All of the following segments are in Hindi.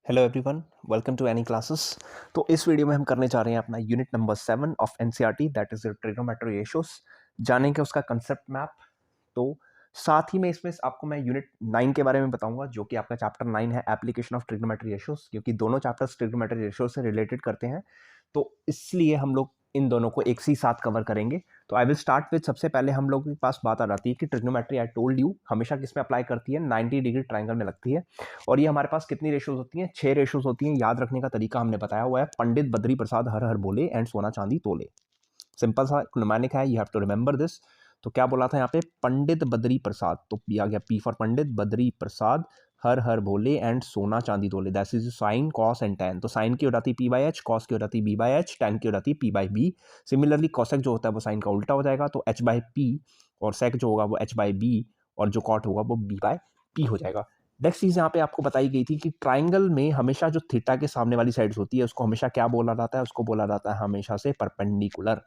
Hello everyone, welcome to any classes. तो इस वीडियो में हम करने जा रहे हैं अपना unit number 7 of NCERT, that is trigonometry ratios. जानेंगे उसका कंसेप्ट मैप। तो साथ ही में इसमें आपको मैं यूनिट 9 के बारे में बताऊंगा, जो कि आपका चैप्टर 9 है, एप्लीकेशन ऑफ ट्रिग्नोमेट्री रेशियोज, क्योंकि दोनों चैप्टर्स ट्रिग्नोमेट्री रेशियोज से रिलेटेड करते हैं। तो इसलिए हम लोग इन दोनों को एक ही साथ कवर करेंगे। तो आई विल स्टार्ट विद, सबसे पहले हम लोग के पास बात आ जाती है कि ट्रिग्नोमेट्री, आई टोल्ड यू, हमेशा किस में अप्लाई करती है, 90 डिग्री ट्राइंगल में लगती है। और ये हमारे पास कितनी रेशोज होती हैं? 6 रेशोज होती हैं। याद रखने का तरीका हमने बताया हुआ है, पंडित बद्री प्रसाद हर हर बोले एंड सोना चांदी तोले। सिंपल सा न्यूमेरिक है, you have to remember this. तो क्या बोला था यहाँ पे? पंडित बद्री प्रसाद, तो पी आ गया, पी फॉर पंडित, बद्री प्रसाद हर हर बोले एंड सोना चांदी तोले। That is sine, cos and tan. तो साइन की हो जाती है पी बाई एच, कॉस की हो जाती है बी बाई एच, टैन की हो जाती है P by B. Similarly cosec जो होता है वो साइन का उल्टा हो जाएगा, तो एच बाई पी, और सेक जो होगा वो एच बाई बी, और जो कॉट होगा वो बी बाई पी हो जाएगा। नेक्स्ट चीज यहाँ पे आपको बताई गई थी कि ट्राइंगल में हमेशा जो थीटा के सामने वाली साइड्स होती है उसको हमेशा क्या बोला जाता है? उसको बोला जाता है हमेशा से परपेंडिकुलर।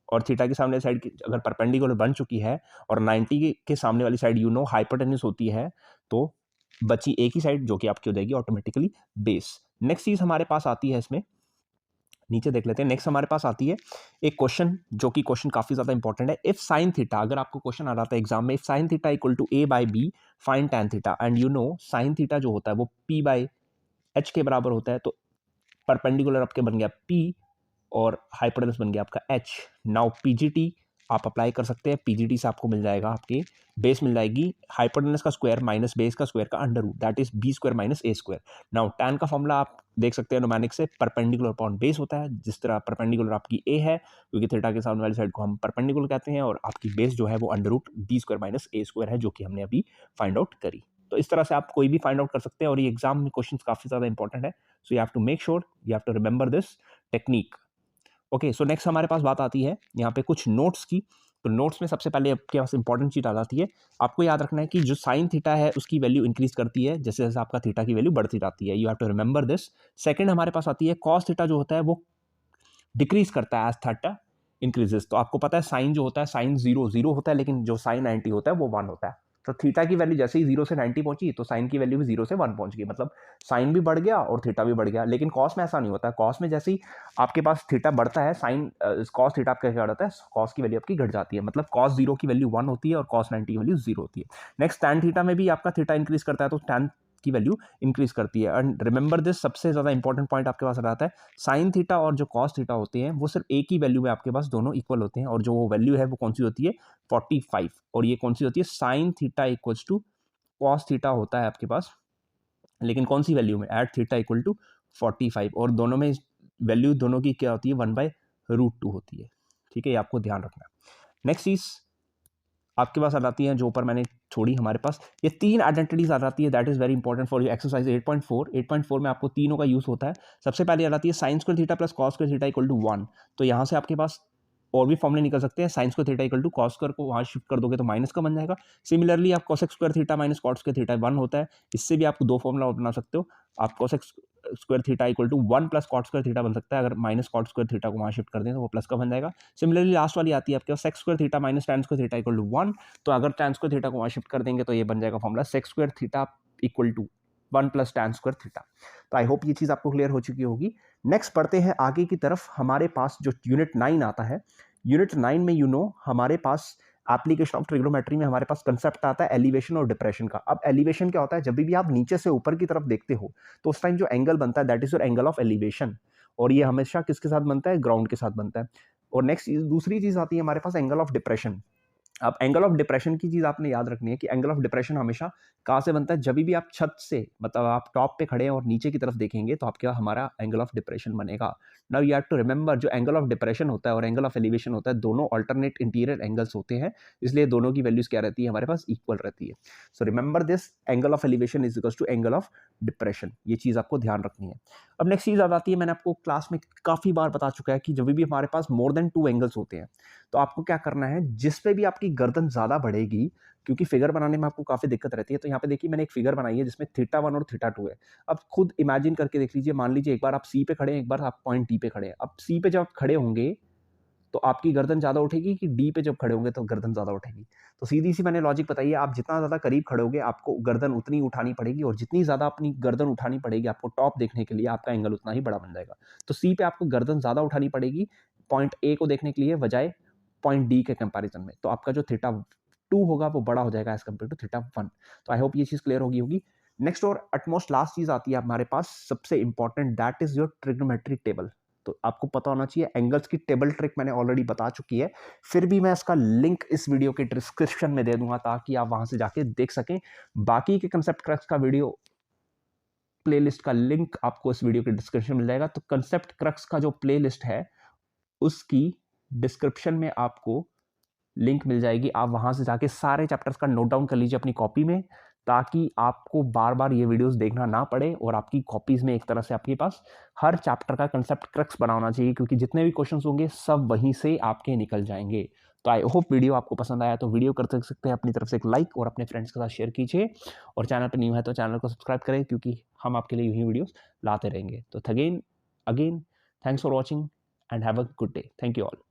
और थीटा के सामने साइड अगर परपेंडिकुलर बन चुकी है और 90 के सामने वाली साइड हाइपोटेन्यूज होती है, तो बची एक ही साइड जो कि आपकी हो जाएगी ऑटोमेटिकली बेस। नेक्स्ट चीज हमारे पास आती है, इसमें नीचे देख लेते हैं। नेक्स्ट हमारे पास आती है एक क्वेश्चन, जो कि क्वेश्चन काफी ज्यादा इंपॉर्टेंट है। इफ साइन थीटा, अगर आपको क्वेश्चन आ रहा था एग्जाम में, if sine theta equal to A by B, find tan theta. And sine theta जो होता है वो पी बाई एच के बराबर होता है। तो परपेंडिकुलर आपके बन गया पी और हाइपोटेन्यूज बन गया आपका एच। नाउ पीजीटी आप अप्लाई कर सकते हैं। पीजीटी से आपको मिल जाएगा, आपके बेस मिल जाएगी हाइपोटेन्यूज का स्क्वायर माइनस बेस का स्क्वायर का under root, that is B square minus A square. Now tan का फॉर्मूला आप देख सकते हैं न्यूमेरिक से, परपेंडिकुलर अपॉन बेस होता है। जिस तरह परपेंडिकुलर आपकी ए है, क्योंकि थीटा के सामने वाली साइड को हम परपेंडिकुलर कहते हैं, और आपकी बेस जो है वो under root B square minus A square है, जो कि हमने अभी फाइंड आउट करी। तो इस तरह से आप कोई भी फाइंड आउट कर सकते हैं, और ये एग्जाम में क्वेश्चन काफी ज्यादा इंपॉर्टेंट है। So you have to make sure, you have to remember this technique. Okay, so next हमारे पास बात आती है यहाँ पे कुछ नोट्स की। तो नोट्स में सबसे पहले आपके पास इंपॉर्टेंट चीज आ जाती है। आपको याद रखना है कि जो साइन थीटा है उसकी वैल्यू इंक्रीज करती है जैसे जैसे आपका थीटा की वैल्यू बढ़ती जाती है। You have to remember this. Second हमारे पास आती है कॉस थीटा, जो होता है वो डिक्रीज करता है एज थीटा इंक्रीजेस। तो आपको पता है साइन जो होता है, साइन 0 होता है, लेकिन जो साइन 90 होता है वो 1 होता है। तो थीटा की वैल्यू जैसे ही 0 से 90 पहुंची, तो साइन की वैल्यू भी 0 से 1 पहुंच गई। मतलब साइन भी बढ़ गया और थीटा भी बढ़ गया। लेकिन कॉस में ऐसा नहीं होता है। कॉस में जैसे ही आपके पास थीटा बढ़ता है, साइन कॉस थीटा आपका क्या होता है? कॉस की वैल्यू आपकी घट जाती है। मतलब कॉस 0 की वैल्यू 1 होती है और कॉस 90 की वैल्यू 0 होती है। नेक्स्ट टैन थीटा में भी आपका थीटा इंक्रीज करता है, तो टैन की वैल्यू इंक्रीज करती है। एंड रिमेंबर दिस, सबसे ज्यादा इंपॉर्टेंट पॉइंट आपके पास आता है, साइन थीटा और जो कॉस थीटा होते हैं वो सिर्फ एक ही वैल्यू में आपके पास दोनों इक्वल होते हैं। और जो वो वैल्यू है वो कौन सी होती है? 45। और ये कौन सी होती है? Sine theta equals to cos theta होता है आपके पास, लेकिन कौन सी वैल्यू में? At theta equal to 45। और दोनों में वैल्यू दोनों की क्या होती है? 1/√2 होती है। ठीक है, ये आपको ध्यान रखना है। नेक्स्ट चीज आपके पास आ जाती है, जो ऊपर मैंने छोड़ी, हमारे पास ये 3 आइडेंटिटीज आ जाती है। That is very important for your exercise 8.4। 8.4 में आपको तीनों का यूज होता है। सबसे पहले आ जाती है sine square theta plus cos square theta equal to 1। तो यहाँ से आपके पास और भी फॉर्मूले निकल सकते हैं। Sine square theta equal to cos square को वहाँ शिफ्ट कर दोगे तो माइनस का बन जाएगा। सिमिलरली आप cosec square theta minus cot square theta 1 होता है। इससे भी आपको 2 फॉर्मूला बना सकते हो। आप cosec square theta equal to 1 plus cot square theta बन सकता है। अगर माइनस कॉट स्क्वायर थीटा को वहाँ शिफ्ट कर दें तो वो प्लस का बन जाएगा। सिमिलरली लास्ट वाली आती है आपके पास sec square theta minus tan square theta equal to 1। तो अगर टैन स्क्वायर थीटा को वहाँ शिफ्ट कर देंगे तो ये बन जाएगा formula sec square theta equal to 1 plus tan square theta. तो आई होप ये चीज आपको क्लियर हो चुकी होगी। नेक्स्ट पढ़ते हैं आगे की तरफ। हमारे पास जो यूनिट 9 आता है, यूनिट 9 में हमारे पास एप्लीकेशन ऑफ ट्रिग्नोमेट्री में हमारे पास कंसेप्ट आता है एलिवेशन और डिप्रेशन का। अब एलिवेशन क्या होता है? जब भी आप नीचे से ऊपर की तरफ देखते हो तो उस टाइम जो एंगल बनता है that is your angle of elevation. और ये हमेशा किसके साथ बनता है? ग्राउंड के साथ बनता है। और नेक्स्ट दूसरी चीज आती है हमारे पास एंगल ऑफ डिप्रेशन। अब एंगल ऑफ डिप्रेशन की चीज आपने याद रखनी है कि एंगल ऑफ डिप्रेशन हमेशा कहाँ से बनता है? जब भी आप छत से, मतलब आप टॉप पे खड़े हैं और नीचे की तरफ देखेंगे तो आपके हमारा एंगल ऑफ डिप्रेशन बनेगा। Now you have to remember, जो एंगल ऑफ डिप्रेशन होता है और एंगल ऑफ एलिवेशन होता है, दोनों अल्टरनेट इंटीरियर एंगल्स होते हैं। इसलिए दोनों की वैल्यूज क्या रहती है? हमारे पास इक्वल रहती है। So remember this, angle of elevation is equal to angle of depression. ये चीज आपको ध्यान रखनी है। अब नेक्स्ट चीज आ जाती है, मैंने आपको क्लास में काफी बार बता चुका है कि जब भी हमारे पास मोर देन 2 एंगल्स होते हैं तो आपको क्या करना है? जिस पे भी आपकी गर्दन ज्यादा बढ़ेगी, क्योंकि फिगर बनाने में आपको काफी दिक्कत रहती है। तो यहाँ पे देखिए मैंने एक फिगर बनाई है जिसमें थीटा 1 और थीटा 2 है। अब खुद इमेजिन करके देख लीजिए, मान लीजिए एक बार आप सी पे खड़े हैं, एक बार आप पॉइंट डी पे खड़े हैं। अब सी पे जब आप खड़े होंगे तो आपकी गर्दन ज़्यादा उठेगी कि डी पे जब खड़े होंगे तो गर्दन ज़्यादा उठेगी? तो सीधी-सी मैंने लॉजिक बताई है, आप जितना ज़्यादा करीब खड़े होगे, आपको गर्दन उतनी उठानी पड़ेगी और जितनी ज़्यादा अपनी गर्दन उठानी पड़ेगी आपको टॉप देखने के लिए, आपका एंगल उतना ही बड़ा बन जाएगा। तो सी पे आपको गर्दन ज़्यादा उठानी पड़ेगी, पॉइंट ए को देखने के लिए बजाय पॉइंट डी के कंपैरिज़न में। तो आपका जो थीटा 2 होगा वो बड़ा हो जाएगा एज़ कम्पेयर टू थीटा 1। तो आई होप ये चीज़ क्लियर होगी। नेक्स्ट और अटमोस्ट लास्ट चीज़ आती है हमारे पास सबसे important, that is your trigonometry table. तो आपको पता होना चाहिए, एंगल्स की टेबल ट्रिक मैंने ऑलरेडी बता चुकी है, फिर भी मैं इसका लिंक इस वीडियो के डिस्क्रिप्शन में दे दूंगा ताकि आप वहां से जाके देख सकें। बाकी के कंसेप्ट क्रक्स का वीडियो प्लेलिस्ट का लिंक आपको इस वीडियो के डिस्क्रिप्शन में मिल जाएगा। तो कंसेप्ट क्रक्स का जो प्लेलिस्ट है उसकी डिस्क्रिप्शन में आपको लिंक मिल जाएगी। आप वहां से जाके सारे चैप्टर्स का नोट डाउन कर लीजिए अपनी कॉपी में, ताकि आपको बार बार ये वीडियोस देखना ना पड़े और आपकी कॉपीज में एक तरह से आपके पास हर चैप्टर का कंसेप्ट क्रक्स बना होना चाहिए, क्योंकि जितने भी क्वेश्चंस होंगे सब वहीं से आपके निकल जाएंगे। तो आई होप वीडियो आपको पसंद आया, तो वीडियो कर सकते हैं अपनी तरफ से एक लाइक और अपने फ्रेंड्स के साथ शेयर कीजिए, और चैनल पर न्यू है तो चैनल को सब्सक्राइब करें, क्योंकि हम आपके लिए यूं ही वीडियोस लाते रहेंगे। तो again thanks for watching and have a good day. Thank you all.